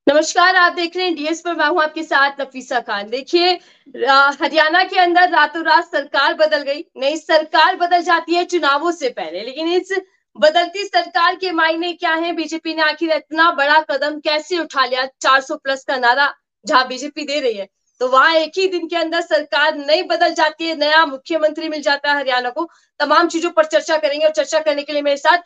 नमस्कार, आप देख रहे हैं डीएस पर। मैं हूं आपके साथ नफीसा खान। देखिए, हरियाणा के अंदर रातों रात सरकार बदल गई। नई सरकार बदल जाती है चुनावों से पहले, लेकिन इस बदलती सरकार के मायने क्या है? बीजेपी ने आखिर इतना बड़ा कदम कैसे उठा लिया? 400 प्लस का नारा जहां बीजेपी दे रही है, तो वहां एक ही दिन के अंदर सरकार नई बदल जाती है, नया मुख्यमंत्री मिल जाता है हरियाणा को। तमाम चीजों पर चर्चा करेंगे और चर्चा करने के लिए मेरे साथ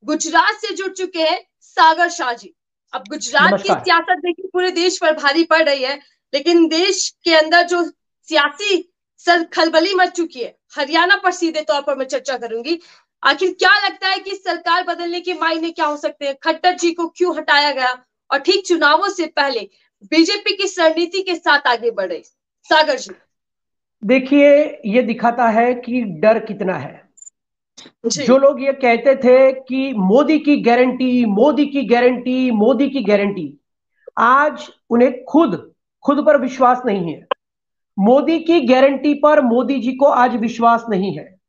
गुजरात से जुड़ चुके हैं सागर शाह जी। अब गुजरात की नमस्कार। सियासत देखिए पूरे देश पर भारी पड़ रही है, लेकिन देश के अंदर जो सियासी सर खलबली मच चुकी है, हरियाणा पर सीधे तौर पर मैं चर्चा करूंगी। आखिर क्या लगता है कि सरकार बदलने के मायने क्या हो सकते हैं? खट्टर जी को क्यों हटाया गया और ठीक चुनावों से पहले बीजेपी की रणनीति के साथ आगे बढ़े? सागर जी। देखिए, ये दिखाता है कि डर कितना है। जो जी। लोग ये कहते थे कि मोदी की गारंटी, मोदी की गारंटी, मोदी की गारंटी, आज उन्हें खुद खुद पर विश्वास नहीं है। मोदी की गारंटी पर मोदी जी को आज विश्वास नहीं है।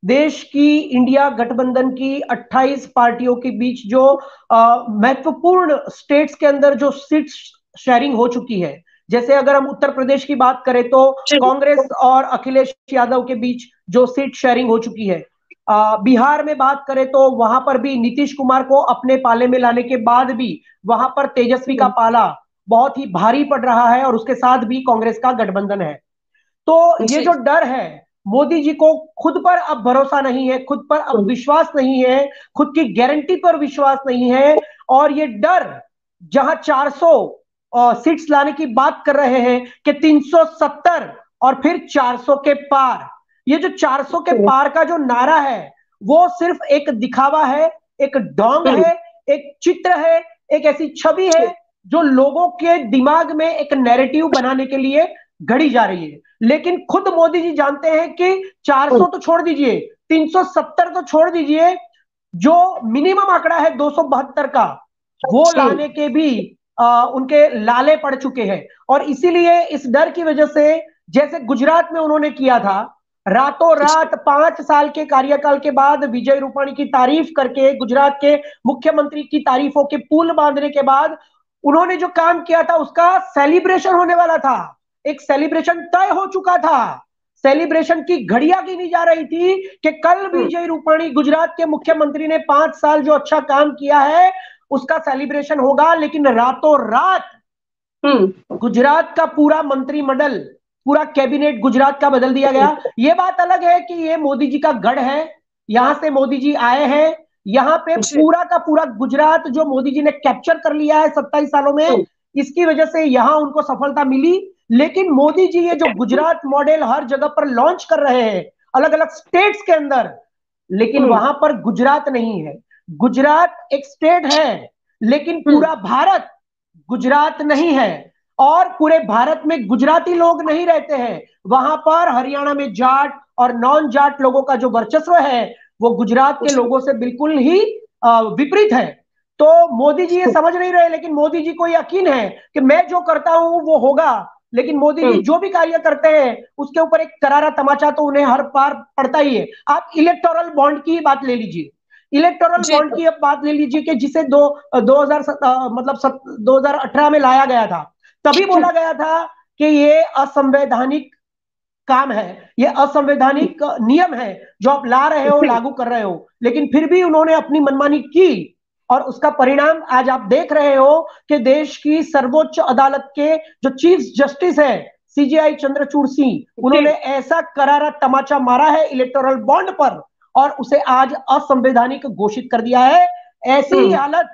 देश की इंडिया गठबंधन की 28 पार्टियों के बीच जो महत्वपूर्ण स्टेट्स के अंदर जो सीट्स शेयरिंग हो चुकी है, जैसे अगर हम उत्तर प्रदेश की बात करें तो जी। कांग्रेस और अखिलेश यादव के बीच जो सीट शेयरिंग हो चुकी है। बिहार में बात करें तो वहां पर भी नीतीश कुमार को अपने पाले में लाने के बाद भी वहां पर तेजस्वी का पाला बहुत ही भारी पड़ रहा है और उसके साथ भी कांग्रेस का गठबंधन है। तो ये जी। जो डर है, मोदी जी को खुद पर अब भरोसा नहीं है, खुद पर अब विश्वास नहीं है, खुद की गारंटी पर विश्वास नहीं है। और ये डर, जहां 400 सीट्स लाने की बात कर रहे हैं कि 370 और फिर 400 के पार, ये जो 400 के पार का जो नारा है वो सिर्फ एक दिखावा है, एक ढोंग है, एक चित्र है, एक ऐसी छवि है जो लोगों के दिमाग में एक नैरेटिव बनाने के लिए गढ़ी जा रही है। लेकिन खुद मोदी जी जानते हैं कि 400 तो छोड़ दीजिए, 370 तो छोड़ दीजिए, जो मिनिमम आंकड़ा है 272 का, वो लाने के भी उनके लाले पड़ चुके हैं। और इसीलिए इस डर की वजह से, जैसे गुजरात में उन्होंने किया था, रातों रात 5 साल के कार्यकाल के बाद विजय रूपाणी की तारीफ करके, गुजरात के मुख्यमंत्री की तारीफों के पुल बांधने के बाद उन्होंने जो काम किया था उसका सेलिब्रेशन होने वाला था। एक सेलिब्रेशन तय हो चुका था। सेलिब्रेशन की घड़ियां गिनी जा रही थी कि कल विजय रूपाणी, गुजरात के मुख्यमंत्री ने 5 साल जो अच्छा काम किया है उसका सेलिब्रेशन होगा। लेकिन रातों रात गुजरात का पूरा मंत्रिमंडल, पूरा कैबिनेट गुजरात का बदल दिया गया। ये बात अलग है कि ये मोदी जी का गढ़ है, यहां से मोदी जी आए हैं, यहां पे पूरा का पूरा गुजरात जो मोदी जी ने कैप्चर कर लिया है 27 सालों में, इसकी वजह से यहां उनको सफलता मिली। लेकिन मोदी जी ये जो गुजरात मॉडल हर जगह पर लॉन्च कर रहे हैं, अलग अलग स्टेट्स के अंदर, लेकिन वहां पर गुजरात नहीं है। गुजरात एक स्टेट है, लेकिन पूरा भारत गुजरात नहीं है। और पूरे भारत में गुजराती लोग नहीं रहते हैं, वहां पर हरियाणा में जाट और नॉन जाट लोगों का जो वर्चस्व है वो गुजरात के लोगों से बिल्कुल ही विपरीत है। तो मोदी जी ये समझ नहीं रहे, लेकिन मोदी जी को यकीन है कि मैं जो करता हूं वो होगा। लेकिन मोदी जी जो भी कार्य करते हैं उसके ऊपर एक करारा तमाचा तो उन्हें हर बार पड़ता ही है। आप इलेक्टोरल बॉन्ड की बात ले लीजिए, इलेक्टोरल जी। बॉन्ड की अब बात ले लीजिए कि जिसे 2018 में लाया गया था। तभी बोला गया था कि ये असंवैधानिक काम है, ये असंवैधानिक नियम है जो आप ला रहे हो, लागू कर रहे हो। लेकिन फिर भी उन्होंने अपनी मनमानी की और उसका परिणाम आज आप देख रहे हो कि देश की सर्वोच्च अदालत के जो चीफ जस्टिस है सीजेआई चंद्रचूड़ सिंह, उन्होंने ऐसा करारा तमाचा मारा है इलेक्टोरल बॉन्ड पर और उसे आज असंवैधानिक घोषित कर दिया है। ऐसी ही हालत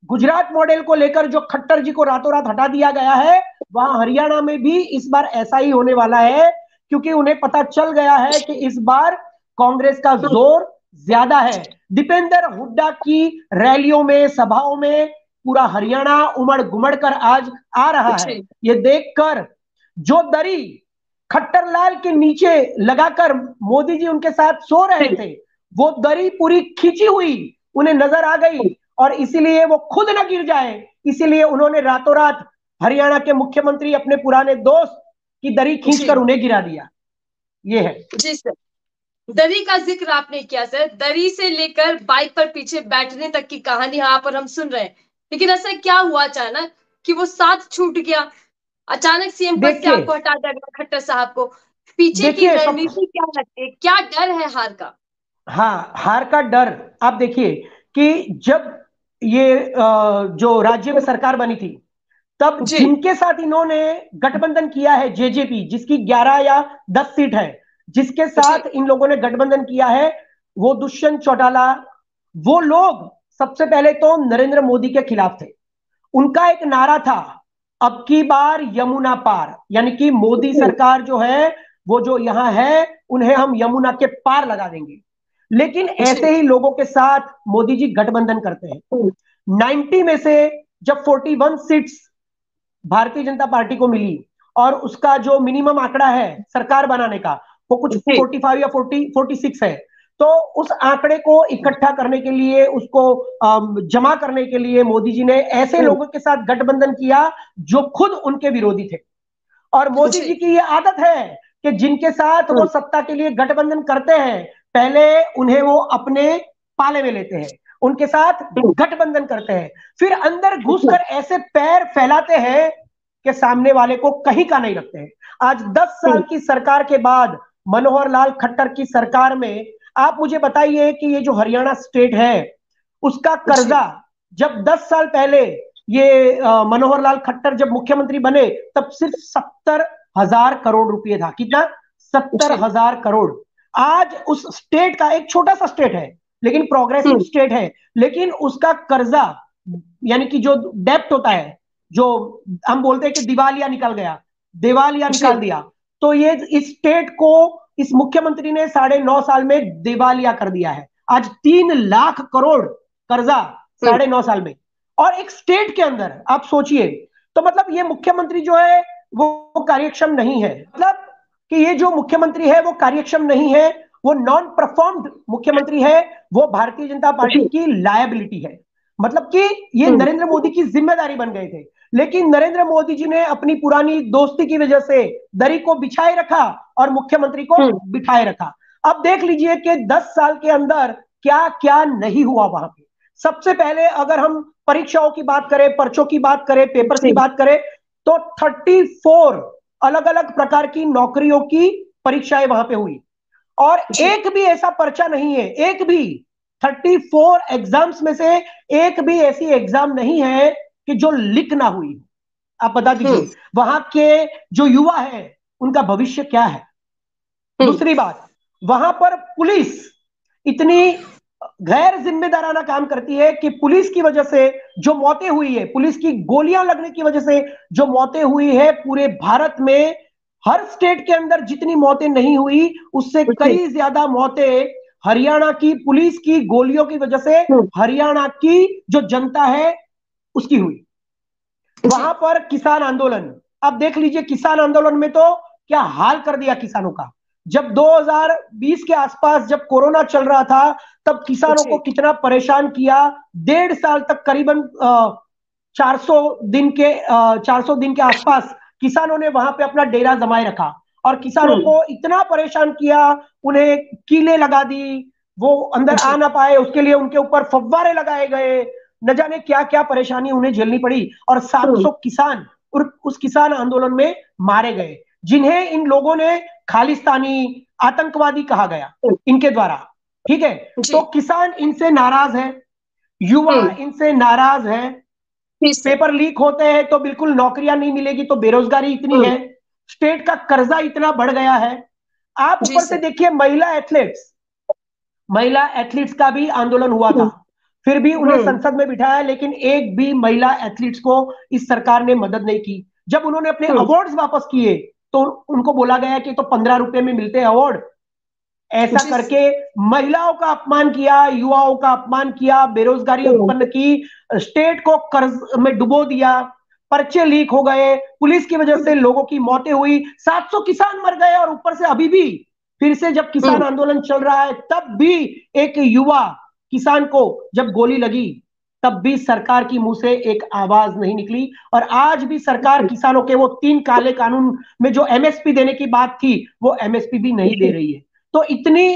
गुजरात मॉडल को लेकर जो खट्टर जी को रातों रात हटा दिया गया है, वहां हरियाणा में भी इस बार ऐसा ही होने वाला है। क्योंकि उन्हें पता चल गया है कि इस बार कांग्रेस का जोर ज्यादा है। दीपेंद्र हुड्डा की रैलियों में, सभाओं में पूरा हरियाणा उमड़ घुमड़ कर आज आ रहा है। ये देखकर जो दरी खट्टर लाल के नीचे लगाकर मोदी जी उनके साथ सो रहे थे, वो दरी पूरी खींची हुई उन्हें नजर आ गई। और इसीलिए वो खुद न गिर जाए, इसीलिए उन्होंने रातों रात हरियाणा के मुख्यमंत्री, अपने पुराने दोस्त की दरी खींचकर उन्हें गिरा दिया। ये है जी सर। दरी का जिक्र आपने किया सर, दरी से लेकर बाइक पर पीछे बैठने तक की कहानी यहाँ पर हम सुन रहे हैं। लेकिन ऐसा क्या हुआ अचानक कि वो साथ छूट गया, अचानक सीएम पद से देखिए आपको हटा दिया गया खट्टर साहब को? पीछे की देखिए सब, रणनीति क्या लगती है, क्या डर है हार का? हाँ, हार का डर। आप देखिए कि जब ये जो राज्य में सरकार बनी थी, तब जी। जिनके साथ इन्होंने गठबंधन किया है, जेजेपी जिसकी 11 या 10 सीट है, जिसके जी। साथ इन लोगों ने गठबंधन किया है, वो दुष्यंत चौटाला, वो लोग सबसे पहले तो नरेंद्र मोदी के खिलाफ थे। उनका एक नारा था, अब की बार यमुना पार, यानी कि मोदी सरकार जो है, वो जो यहां है, उन्हें हम यमुना के पार लगा देंगे। लेकिन जी। ऐसे ही लोगों के साथ मोदी जी गठबंधन करते हैं। 90 में से जब 41 सीट्स भारतीय जनता पार्टी को मिली, और उसका जो मिनिमम आंकड़ा है सरकार बनाने का, वो कुछ जी। 45 या 46 है। तो उस आंकड़े को इकट्ठा करने के लिए, उसको जमा करने के लिए मोदी जी ने ऐसे लोगों के साथ गठबंधन किया जो खुद उनके विरोधी थे। और मोदी जी जी। की ये आदत है कि जिनके साथ वो सत्ता के लिए गठबंधन करते हैं, पहले उन्हें वो अपने पाले में लेते हैं, उनके साथ गठबंधन करते हैं, फिर अंदर घुसकर ऐसे पैर फैलाते हैं कि सामने वाले को कहीं का नहीं रखते हैं। आज 10 साल की सरकार के बाद, मनोहर लाल खट्टर की सरकार में, आप मुझे बताइए कि ये जो हरियाणा स्टेट है, उसका कर्जा, जब 10 साल पहले ये मनोहर लाल खट्टर जब मुख्यमंत्री बने, तब सिर्फ 70,000 करोड़ रुपए था। कितना? 70,000 करोड़। आज उस स्टेट का, एक छोटा सा स्टेट है लेकिन प्रोग्रेसिव स्टेट है, लेकिन उसका कर्जा, यानी कि जो डेप्ट होता है, जो हम बोलते हैं कि दिवालिया निकल गया, दिवालिया निकाल दिया, तो ये इस स्टेट को इस मुख्यमंत्री ने 9.5 साल में दिवालिया कर दिया है। आज 3 लाख करोड़ कर्जा 9.5 साल में, और एक स्टेट के अंदर, आप सोचिए। तो मतलब ये मुख्यमंत्री जो है वो कार्यक्षम नहीं है, मतलब कि ये जो मुख्यमंत्री है वो कार्यक्षम नहीं है, वो नॉन परफॉर्म्ड मुख्यमंत्री है, वो भारतीय जनता पार्टी की लायबिलिटी है। मतलब कि ये नरेंद्र मोदी की जिम्मेदारी बन गए थे, लेकिन नरेंद्र मोदी जी ने अपनी पुरानी दोस्ती की वजह से दरी को बिछाए रखा और मुख्यमंत्री को बिठाए रखा। अब देख लीजिए कि 10 साल के अंदर क्या क्या नहीं हुआ वहां पे। सबसे पहले अगर हम परीक्षाओं की बात करें, पर्चों की बात करें, पेपर्स की बात करें, तो 34 अलग अलग प्रकार की नौकरियों की परीक्षाएं वहां पे हुई, और एक भी ऐसा पर्चा नहीं है, एक भी 34 एग्जाम्स में से एक भी ऐसी एग्जाम नहीं है कि जो लीक ना हुई। आप बता दीजिए वहां के जो युवा है उनका भविष्य क्या है। दूसरी बात, वहां पर पुलिस इतनी गैर जिम्मेदाराना काम करती है कि पुलिस की वजह से जो मौतें हुई है, पुलिस की गोलियां लगने की वजह से जो मौतें हुई है, पूरे भारत में हर स्टेट के अंदर जितनी मौतें नहीं हुई, उससे कई ज्यादा मौतें हरियाणा की पुलिस की गोलियों की वजह से, हरियाणा की जो जनता है उसकी हुई। वहां पर किसान आंदोलन, अब देख लीजिए किसान आंदोलन में तो क्या हाल कर दिया किसानों का। जब 2020 के आसपास जब कोरोना चल रहा था, तब किसानों को कितना परेशान किया। 1.5 साल तक, करीबन 400 दिन के आसपास किसानों ने वहां पे अपना डेरा जमाए रखा, और किसानों को इतना परेशान किया, उन्हें कीलें लगा दी, वो अंदर आ ना पाए, उसके लिए उनके ऊपर फव्वारे लगाए गए, न जाने क्या क्या परेशानी उन्हें झेलनी पड़ी, और 700 किसान उस किसान आंदोलन में मारे गए, जिन्हें इन लोगों ने खालिस्तानी आतंकवादी कहा गया इनके द्वारा। ठीक है, तो किसान इनसे नाराज है, युवा इनसे नाराज है, पेपर लीक होते हैं तो बिल्कुल नौकरियां नहीं मिलेगी, तो बेरोजगारी इतनी है, स्टेट का कर्जा इतना बढ़ गया है। आप ऊपर से देखिए महिला एथलीट्स का भी आंदोलन हुआ था, फिर भी उन्हें संसद में बिठाया, लेकिन एक भी महिला एथलीट्स को इस सरकार ने मदद नहीं की। जब उन्होंने अपने अवार्ड्स वापस किए, तो उनको बोला गया कि तो 15 रुपए में मिलते हैं अवार्ड। ऐसा करके महिलाओं का अपमान किया, युवाओं का अपमान किया, बेरोजगारी उत्पन्न की, स्टेट को कर्ज में डुबो दिया, पर्चे लीक हो गए, पुलिस की वजह से लोगों की मौतें हुई, 700 किसान मर गए, और ऊपर से अभी भी फिर से जब किसान आंदोलन चल रहा है, तब भी एक युवा किसान को जब गोली लगी, तब भी सरकार की मुंह से एक आवाज नहीं निकली। और आज भी सरकार किसानों के वो 3 काले कानून में जो एमएसपी देने की बात थी, वो एमएसपी भी नहीं दे रही है। तो इतनी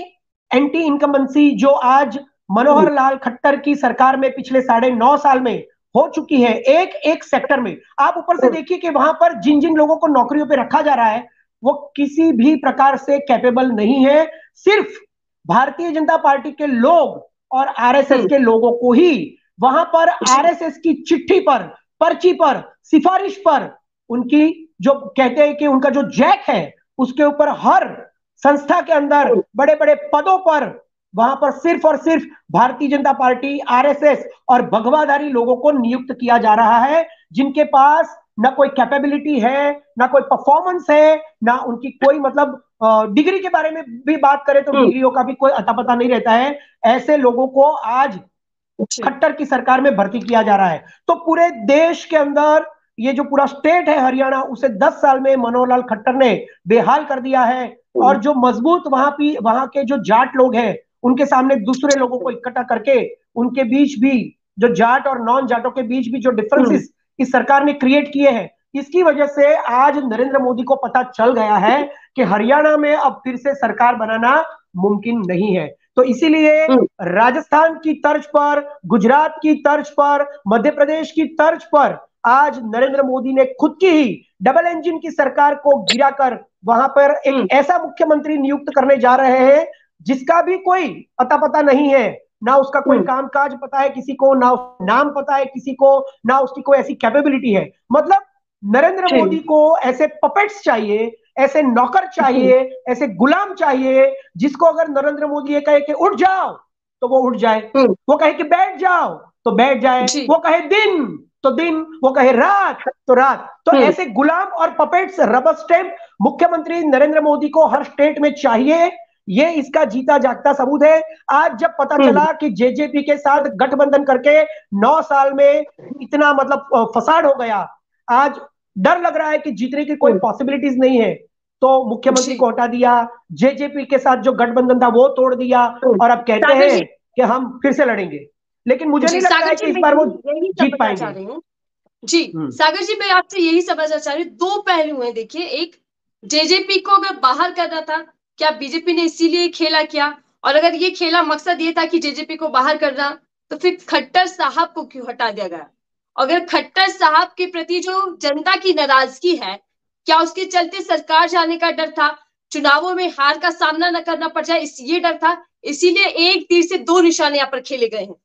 एंटी इनकम्बेंसी जो आज मनोहर लाल खट्टर की सरकार में पिछले 9.5 साल में हो चुकी है एक एक सेक्टर में। आप ऊपर से देखिए कि वहां पर जिन जिन लोगों को नौकरियों पे रखा जा रहा है वो किसी भी प्रकार से कैपेबल नहीं है। सिर्फ भारतीय जनता पार्टी के लोग और आरएसएस के लोगों को ही वहां पर आरएसएस की चिट्ठी पर, पर्ची पर, सिफारिश पर, उनकी जो कहते हैं कि उनका जो जैक है उसके ऊपर हर संस्था के अंदर बड़े बड़े पदों पर वहां पर सिर्फ और सिर्फ भारतीय जनता पार्टी, आरएसएस और भगवाधारी लोगों को नियुक्त किया जा रहा है, जिनके पास ना कोई कैपेबिलिटी है, ना कोई परफॉर्मेंस है, ना उनकी कोई मतलब डिग्री के बारे में भी बात करें तो डिग्रियों का भी कोई अता पता नहीं रहता है। ऐसे लोगों को आज खट्टर की सरकार में भर्ती किया जा रहा है। तो पूरे देश के अंदर ये जो पूरा स्टेट है हरियाणा, उसे 10 साल में मनोहर लाल खट्टर ने बेहाल कर दिया है। और जो मजबूत वहां के जो जाट लोग हैं उनके सामने दूसरे लोगों को इकट्ठा करके उनके बीच भी जो जाट और नॉन जाटों के बीच भी जो डिफरेंसेस इस सरकार ने क्रिएट किए हैं, इसकी वजह से आज नरेंद्र मोदी को पता चल गया है कि हरियाणा में अब फिर से सरकार बनाना मुमकिन नहीं है। तो इसीलिए राजस्थान की तर्ज पर, गुजरात की तर्ज पर, मध्य प्रदेश की तर्ज पर आज नरेंद्र मोदी ने खुद की ही डबल इंजन की सरकार को गिराकर वहां पर एक ऐसा मुख्यमंत्री नियुक्त करने जा रहे हैं जिसका भी कोई अता पता नहीं है, ना उसका कोई कामकाज पता है किसी को, ना नाम पता है किसी को, ना उसकी कोई ऐसी कैपेबिलिटी है। मतलब नरेंद्र मोदी को ऐसे पपेट्स चाहिए, ऐसे नौकर चाहिए, ऐसे गुलाम चाहिए जिसको अगर नरेंद्र मोदी ये कहे कि उठ जाओ तो वो उठ जाए, वो कहे कि बैठ जाओ तो बैठ जाए, वो कहे दिन तो दिन, वो कहे रात तो रात। तो ऐसे गुलाम और पपेट्स, रबर स्टैंप मुख्यमंत्री नरेंद्र मोदी को हर स्टेट में चाहिए। ये इसका जीता जागता सबूत है। आज जब पता चला कि जेजेपी के साथ गठबंधन करके 9 साल में इतना मतलब फसाड हो गया, आज डर लग रहा है कि जीतने की कोई पॉसिबिलिटीज नहीं है, तो मुख्यमंत्री को हटा दिया, जेजेपी के साथ जो गठबंधन था वो तोड़ दिया और अब कहते हैं कि हम फिर से लड़ेंगे। लेकिन मुझे नहीं लगता है कि इस बार वो जीत पाएंगे। जी सागर जी, मैं आपसे यही समझना चाह रही हूँ, दो पहलू हैं। देखिए, एक, जेजेपी को अगर बाहर करना था, क्या बीजेपी ने इसीलिए खेला किया? और अगर ये खेला मकसद ये था कि जेजेपी को बाहर करना, तो फिर खट्टर साहब को क्यों हटा दिया गया? अगर खट्टर साहब के प्रति जो जनता की नाराजगी है, क्या उसके चलते सरकार जाने का डर था, चुनावों में हार का सामना न करना पड़ जाए, ये डर था? इसीलिए एक तीर से दो निशाने यहाँ पर खेले गए हैं।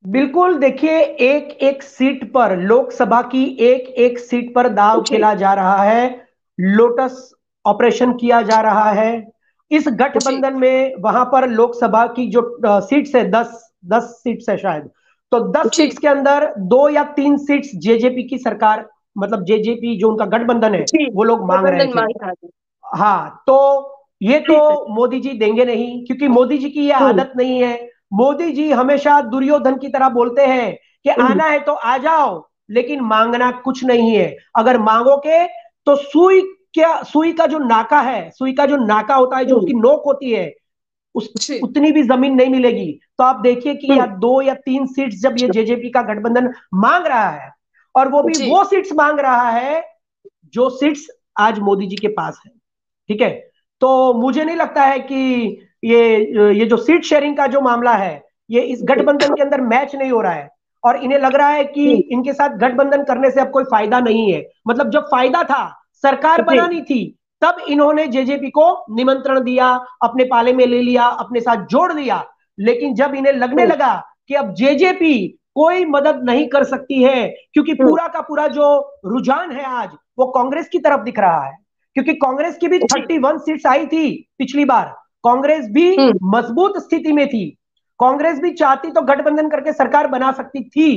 बिल्कुल, देखिए, एक एक सीट पर, लोकसभा की एक एक सीट पर दांव खेला जा रहा है, लोटस ऑपरेशन किया जा रहा है। इस गठबंधन में वहां पर लोकसभा की जो सीट्स है, 10 सीट्स है शायद, तो 10 सीट्स के अंदर 2 या 3 सीट्स जेजेपी की सरकार, मतलब जेजेपी जो उनका गठबंधन है वो लोग मांग रहे थे। हाँ, तो ये तो मोदी जी देंगे नहीं, क्योंकि मोदी जी की ये आदत नहीं है। मोदी जी हमेशा दुर्योधन की तरह बोलते हैं कि आना है तो आ जाओ, लेकिन मांगना कुछ नहीं है। अगर मांगोगे तो सुई का जो नाका है, सुई का जो नाका होता है, जो उसकी नोक होती है, उतनी भी जमीन नहीं मिलेगी। तो आप देखिए कि या 2 या 3 सीट्स जब ये जेजेपी का गठबंधन मांग रहा है, और वो भी वो सीट्स मांग रहा है जो सीट्स आज मोदी जी के पास है, ठीक है। तो मुझे नहीं लगता है कि ये जो सीट शेयरिंग का जो मामला है, ये इस गठबंधन के अंदर मैच नहीं हो रहा है, और इन्हें लग रहा है कि इनके साथ गठबंधन करने से अब कोई फायदा नहीं है। मतलब जब फायदा था, सरकार बनानी थी, तब इन्होंने जेजेपी को निमंत्रण दिया, अपने पाले में ले लिया, अपने साथ जोड़ लिया। लेकिन जब इन्हें लगने लगा कि अब जेजेपी कोई मदद नहीं कर सकती है, क्योंकि पूरा का पूरा जो रुझान है आज वो कांग्रेस की तरफ दिख रहा है, क्योंकि कांग्रेस की भी 31 सीट्स आई थी पिछली बार, कांग्रेस भी मजबूत स्थिति में थी, कांग्रेस भी चाहती तो गठबंधन करके सरकार बना सकती थी।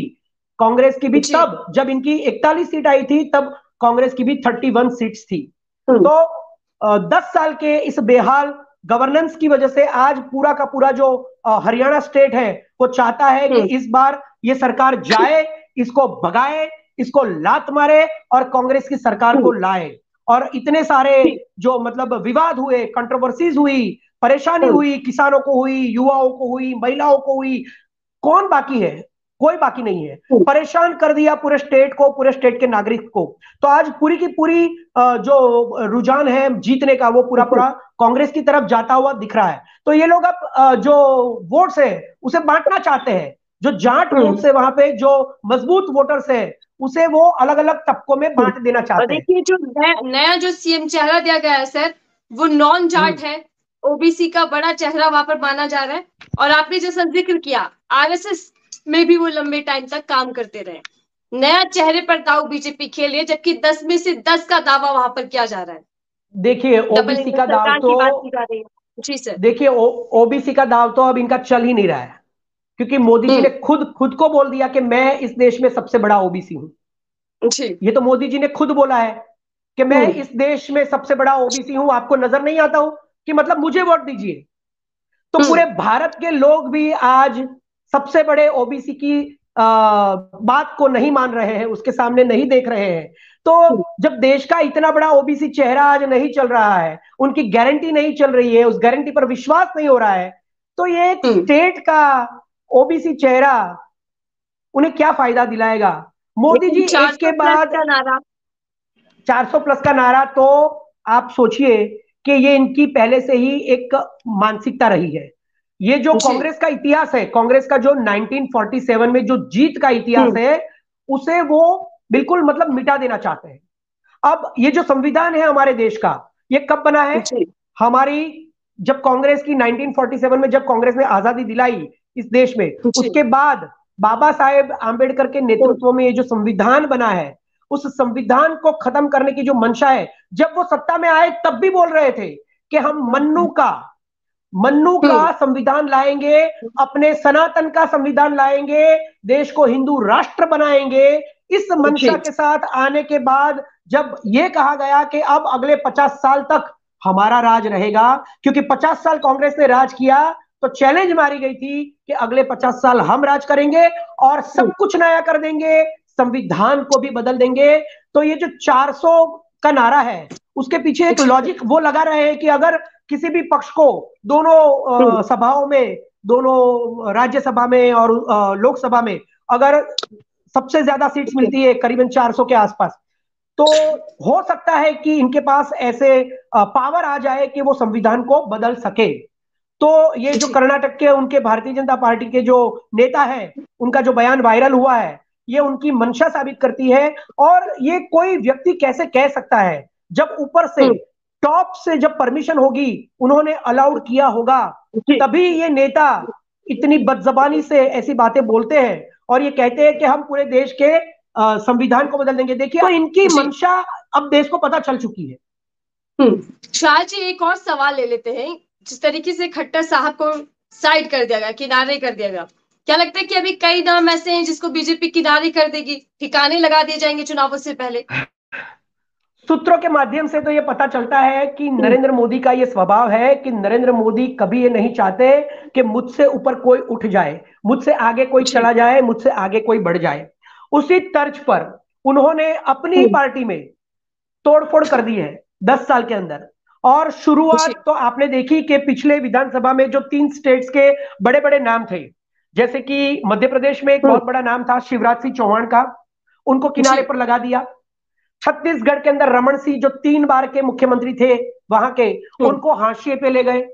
कांग्रेस की भी तब जब इनकी 41 सीट आई थी, तब कांग्रेस की भी 31 सीट्स थी। तो 10 साल के इस बेहाल गवर्नेंस की वजह से आज पूरा का पूरा जो हरियाणा स्टेट है वो चाहता है कि इस बार ये सरकार जाए, इसको भगाए, इसको लात मारे और कांग्रेस की सरकार को लाए। और इतने सारे जो मतलब विवाद हुए, कंट्रोवर्सीज हुई, परेशानी हुई, किसानों को हुई, युवाओं को हुई, महिलाओं को हुई, कौन बाकी है? कोई बाकी नहीं है। परेशान कर दिया पूरे स्टेट को, पूरे स्टेट के नागरिक को। तो आज पूरी की पूरी जो रुझान है जीतने का, वो पूरा पूरा कांग्रेस की तरफ जाता हुआ दिख रहा है। तो ये लोग अब जो वोट्स है उसे बांटना चाहते हैं, जो जाट वोट से वहां पे जो मजबूत वोटर्स है उसे वो अलग अलग तबकों में बांट देना और चाहते हैं। देखिए जो नया जो सीएम चेहरा दिया गया है सर, वो नॉन जाट है, ओबीसी का बड़ा चेहरा वहां पर माना जा रहा है। और आपने जैसा जिक्र किया, आरएसएस में भी वो लंबे टाइम तक काम करते रहे। नया चेहरे पर दाव बीजेपी खेल रही है, जबकि 10 में से 10 का दावा वहां पर किया जा रहा है। देखिए डबल ओबीसी इंजन का दाव सरकार तो की बात की जा रही है। जी सर। देखिए ओबीसी का दाव तो अब इनका चल ही नहीं रहा है, क्योंकि मोदी जी ने हम्म। खुद खुद को बोल दिया कि मैं इस देश में सबसे बड़ा ओबीसी हूं। जी। ये तो मोदी जी ने खुद बोला है कि मैं हम्म। इस देश में सबसे बड़ा ओबीसी हूं, आपको नजर नहीं आता हूं कि मतलब मुझे वोट दीजिए। तो पूरे हम्म। भारत के लोग भी आज सबसे बड़े ओबीसी की बात को नहीं मान रहे हैं, उसके सामने नहीं देख रहे हैं। तो जब देश का इतना बड़ा ओबीसी चेहरा आज नहीं चल रहा है, उनकी गारंटी नहीं चल रही है, उस गारंटी पर विश्वास नहीं हो रहा है, तो ये एक हम्म। स्टेट का ओबीसी चेहरा उन्हें क्या फायदा दिलाएगा? मोदी लेकिन जी एक के 400 प्लस बाद का नारा। 400 प्लस का नारा, तो आप सोचिए कि ये इनकी पहले से ही एक मानसिकता रही है। ये जो जी। कांग्रेस का इतिहास है, कांग्रेस का जो 1947 में जो जीत का इतिहास हम्म। है, उसे वो बिल्कुल मतलब मिटा देना चाहते हैं। अब ये जो संविधान है हमारे देश का, ये कब बना है? जी। हमारी जब कांग्रेस की 1947 में जब कांग्रेस ने आजादी दिलाई इस देश में, जी। उसके बाद बाबा साहेब आंबेडकर के हम्म। नेतृत्व में ये जो संविधान बना है, उस संविधान को खत्म करने की जो मंशा है, जब वो सत्ता में आए तब भी बोल रहे थे कि हम मन्नू का हम्म। संविधान लाएंगे, अपने सनातन का संविधान लाएंगे, देश को हिंदू राष्ट्र बनाएंगे। इस मंशा जी। के साथ आने के बाद जब यह कहा गया कि अब अगले 50 साल तक हमारा राज रहेगा, क्योंकि 50 साल कांग्रेस ने राज किया, तो चैलेंज मारी गई थी कि अगले 50 साल हम राज करेंगे और हम्म। सब कुछ नया कर देंगे, संविधान को भी बदल देंगे। तो ये जो 400 का नारा है, उसके पीछे एक जी। लॉजिक वो लगा रहे हैं कि अगर किसी भी पक्ष को दोनों सभाओं में, दोनों राज्यसभा में और लोकसभा में अगर सबसे ज्यादा सीट्स मिलती है करीबन 400 के आसपास, तो हो सकता है कि इनके पास ऐसे पावर आ जाए कि वो संविधान को बदल सके। तो ये जो जी। कर्नाटक के उनके भारतीय जनता पार्टी के जो नेता है, उनका जो बयान वायरल हुआ है, ये उनकी मंशा साबित करती है। और ये कोई व्यक्ति कैसे कह सकता है, जब ऊपर से हम्म। टॉप से जब परमिशन होगी, उन्होंने अलाउड किया होगा, जी। तभी ये नेता इतनी बदजबानी से ऐसी बातें बोलते हैं और ये कहते हैं कि हम पूरे देश के संविधान को बदल देंगे। देखिए, तो इनकी जी। मंशा अब देश को पता चल चुकी है। शाह जी, एक और सवाल ले लेते हैं। जिस तरीके से खट्टर साहब को साइड कर दिया गया, किनारे कर दिया गया, क्या लगता है कि अभी कई नाम ऐसे हैं जिसको बीजेपी किनारे कर देगी, ठिकाने लगा दिए जाएंगे चुनावों से पहले? सूत्रों के माध्यम से तो ये पता चलता है कि हम्म। नरेंद्र मोदी का ये स्वभाव है कि नरेंद्र मोदी कभी ये नहीं चाहते कि मुझसे ऊपर कोई उठ जाए, मुझसे आगे कोई जी। चला जाए, मुझसे आगे कोई बढ़ जाए। उसी तर्ज पर उन्होंने अपनी ही हम्म। पार्टी में तोड़फोड़ कर दी है 10 साल के अंदर। और जी। शुरुआत तो आपने देखी कि पिछले विधानसभा में जो 3 स्टेट्स के बड़े बड़े नाम थे, जैसे कि मध्य प्रदेश में एक हम्म। बहुत बड़ा नाम था शिवराज सिंह चौहान का, उनको किनारे जी। पर लगा दिया। छत्तीसगढ़ के अंदर रमन सिंह जो 3 बार के मुख्यमंत्री थे वहां के, हम्म। उनको हाशिए पे ले गए।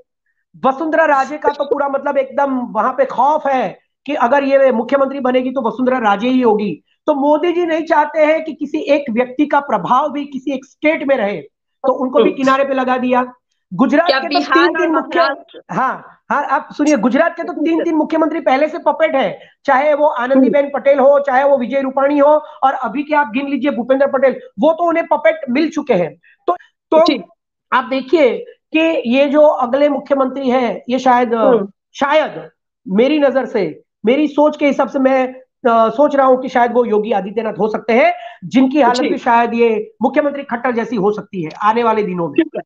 वसुंधरा राजे का तो पूरा मतलब एकदम वहां पे खौफ है कि अगर ये मुख्यमंत्री बनेगी तो वसुंधरा राजे ही होगी। तो मोदी जी नहीं चाहते हैं कि किसी एक व्यक्ति का प्रभाव भी किसी एक स्टेट में रहे, तो उनको भी हम्म। किनारे पे लगा दिया। गुजरात क्या के तो तीन बिहार और तीन मुख्य महाराष्ट्र? हाँ हाँ, आप सुनिए, गुजरात के तो जी तीन सर। तीन मुख्यमंत्री पहले से पपेट है, चाहे वो हम्म। आनंदीबेन पटेल हो, चाहे वो विजय रूपाणी हो, और अभी के आप गिन लीजिए भूपेंद्र पटेल, वो तो उन्हें पपेट मिल चुके हैं। तो जी। आप देखिए कि ये जो अगले मुख्यमंत्री हैं, ये शायद हम्म। शायद मेरी नजर से, मेरी सोच के हिसाब से मैं सोच रहा हूं कि शायद वो योगी आदित्यनाथ हो सकते हैं, जिनकी हालत जी। भी शायद ये मुख्यमंत्री खट्टर जैसी हो सकती है आने वाले दिनों में। ठीक है।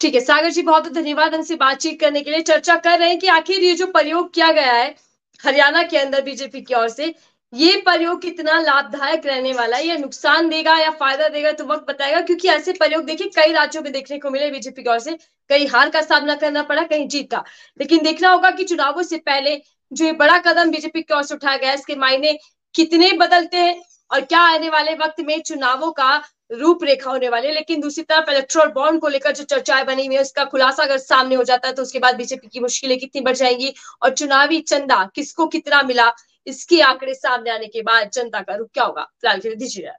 ठीक है सागर जी, बहुत बहुत धन्यवाद हमसे बातचीत करने के लिए। चर्चा कर रहे हैं कि आखिर ये जो प्रयोग किया गया है हरियाणा के अंदर बीजेपी की ओर से, ये प्रयोग कितना लाभदायक रहने वाला है, या नुकसान देगा या फायदा देगा, तो वक्त बताएगा। क्योंकि ऐसे प्रयोग देखिए कई राज्यों में देखने को मिले बीजेपी की ओर से, कहीं हार का सामना करना पड़ा, कहीं जीत का। लेकिन देखना होगा कि चुनावों से पहले जो ये बड़ा कदम बीजेपी की ओर से उठाया गया है, इसके मायने कितने बदलते हैं और क्या आने वाले वक्त में चुनावों का रूपरेखा होने वाली है। लेकिन दूसरी तरफ इलेक्ट्रल बॉन्ड को लेकर जो चर्चाएं बनी हुई है, उसका खुलासा अगर सामने हो जाता है तो उसके बाद बीजेपी की मुश्किलें कितनी बढ़ जाएंगी, और चुनावी चंदा किसको कितना मिला, इसके आंकड़े सामने आने के बाद जनता का रुख क्या होगा? फिलहाल के लिए दीजिए।